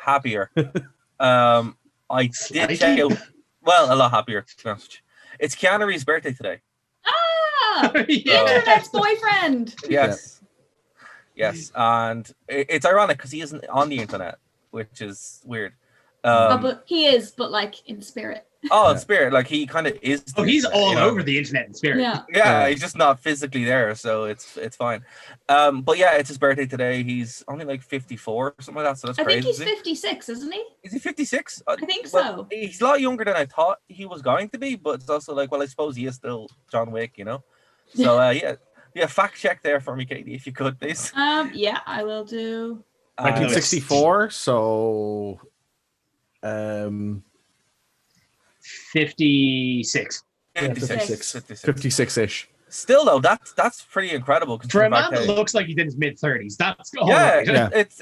happier. I did check out. Well, a lot happier. To be honest with you. It's Keanu Reeves' birthday today. Ah, internet's boyfriend. Yes, yes, and it's ironic because he isn't on the internet, which is weird. But he is, but like in spirit. Oh, in spirit, like he kind of is. He's internet, all over the internet in spirit. Yeah, he's just not physically there, so it's fine. But yeah, it's his birthday today. He's only like 54 or something like that, so that's crazy. I think he's 56, isn't he? Is he 56? I think so. He's a lot younger than I thought he was going to be, but it's also like, well, I suppose he is still John Wick, you know. So yeah, fact check there for me, Katie, if you could, please. Yeah, I will do. 1964, so 56. 56-ish. Still though, that's pretty incredible. For a man that looks like he's in his mid-30s, that's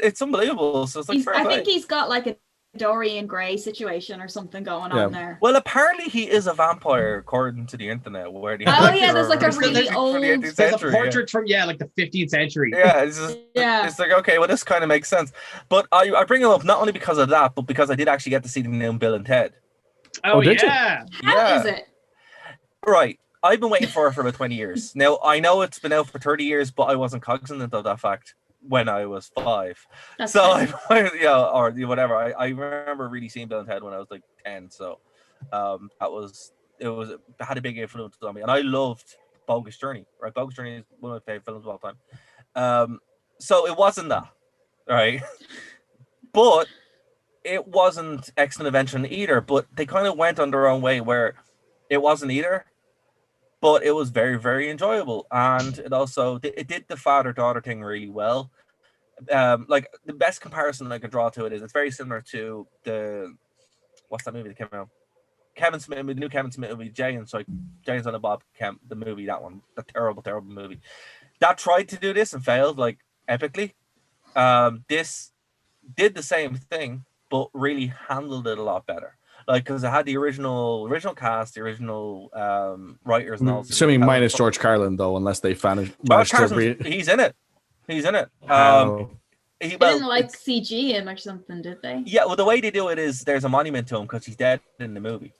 it's unbelievable. So it's like I think he's got like a Dorian Gray situation or something going on there. Well, apparently he is a vampire according to the internet. Where there's like a really old. There's a portrait from like the 15th century. Yeah, it's like, okay, well, this kind of makes sense. But I bring him up not only because of that, but because I did actually get to see the new Bill and Ted. Oh yeah. How is it? Right. I've been waiting for it for about 20 years. Now, I know it's been out for 30 years, but I wasn't cognizant of that fact when I was 5. That's or whatever. I remember really seeing Bill and Ted when I was like 10. So it had a big influence on me. And I loved Bogus Journey, right? Bogus Journey is one of my favorite films of all time. So it wasn't that, right? But it wasn't Excellent Adventure either, but they kind of went on their own way where it wasn't either. But it was very, very enjoyable, and it did the father-daughter thing really well. Like the best comparison I could draw to it is it's very similar to what's that movie that came out? Kevin Smith, the new Kevin Smith movie, Jay and Silent Bob Kemp, the movie, that one, the terrible, terrible movie. That tried to do this and failed like epically. This did the same thing, but really handled it a lot better. Like, because it had the original cast, the original writers and all. Assuming minus George Carlin, though, unless they managed to... He's in it. He didn't CG him or something, did they? Yeah, well, the way they do it is there's a monument to him because he's dead in the movie.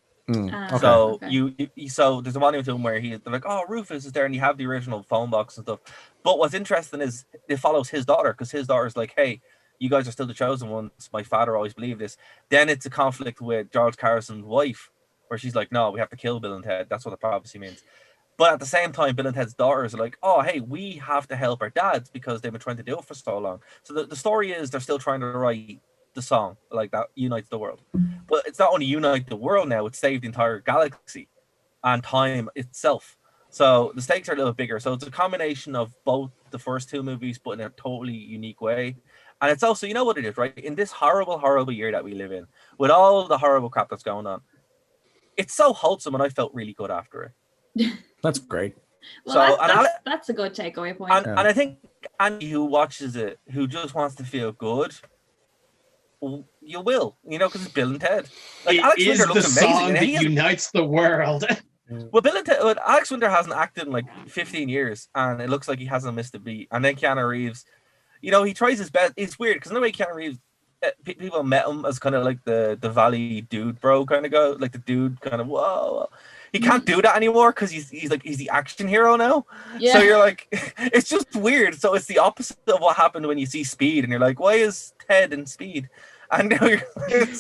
So so there's a monument to him where they're like, oh, Rufus is there, and you have the original phone box and stuff. But what's interesting is it follows his daughter, because his daughter's like, hey, you guys are still the chosen ones. My father always believed this. Then it's a conflict with George Harrison's wife, where she's like, no, we have to kill Bill and Ted. That's what the prophecy means. But at the same time, Bill and Ted's daughters are like, oh, hey, we have to help our dads because they've been trying to do it for so long. So the story is they're still trying to write the song like that unites the world. But it's not only unite the world now, it's saved the entire galaxy and time itself. So the stakes are a little bigger. So it's a combination of both the first two movies, but in a totally unique way. And it's also, you know what it is, right? In this horrible, horrible year that we live in, with all the horrible crap that's going on, it's so wholesome, and I felt really good after it. That's great. Well, so, that's a good takeaway point. And I think Andy, who watches it, who just wants to feel good, you will, because it's Bill and Ted. Like, Alex Winter looks amazing. Song that unites the world. Well, Alex Winter hasn't acted in like 15 years, and it looks like he hasn't missed a beat. And then Keanu Reeves, he tries his best. It's weird because in the way Keanu Reeves, people met him as kind of like the Valley dude bro kind of guy, like the dude kind of whoa. He can't do that anymore because he's the action hero now. Yeah. So you're like, it's just weird. So it's the opposite of what happened when you see Speed, and you're like, why is Ted in Speed? And now you're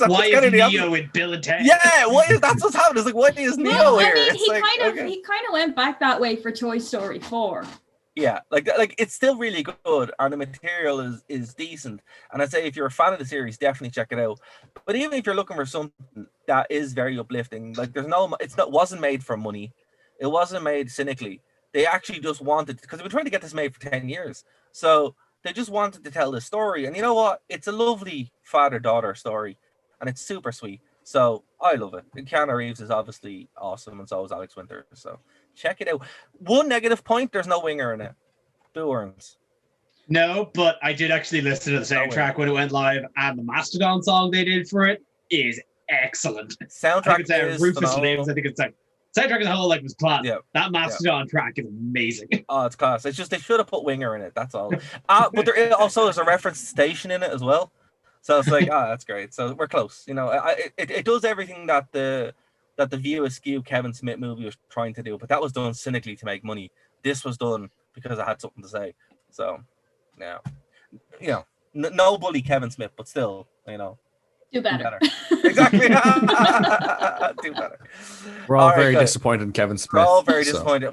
why is Neo in Bill and Ted? Yeah, that's what's happened. It's like, why is Neo here? I mean, he kind of went back that way for Toy Story 4. Yeah, like it's still really good, and the material is decent. And I'd say if you're a fan of the series, definitely check it out. But even if you're looking for something that is very uplifting, like wasn't made for money, it wasn't made cynically. They actually just wanted, because they've been trying to get this made for 10 years, so they just wanted to tell the story. And you know what? It's a lovely father-daughter story, and it's super sweet. So I love it. And Keanu Reeves is obviously awesome, and so is Alex Winter. So check it out. One negative point: there's no winger in it. Boo earns. No, but I did actually listen to the soundtrack when it went live, and the Mastodon song they did for it is excellent. Soundtrack is Rufus Lives. I think it's like soundtrack as a whole was class. Yeah, that Mastodon track is amazing. Oh, it's class. It's just they should have put winger in it. That's all. But there also is a reference station in it as well. So it's like, that's great. So we're close. It does everything that the View Askew Kevin Smith movie was trying to do, but that was done cynically to make money. This was done because I had something to say. So, no bully Kevin Smith, but still, do better. Exactly. Do better. We're all very disappointed in Kevin Smith. We're all very disappointed.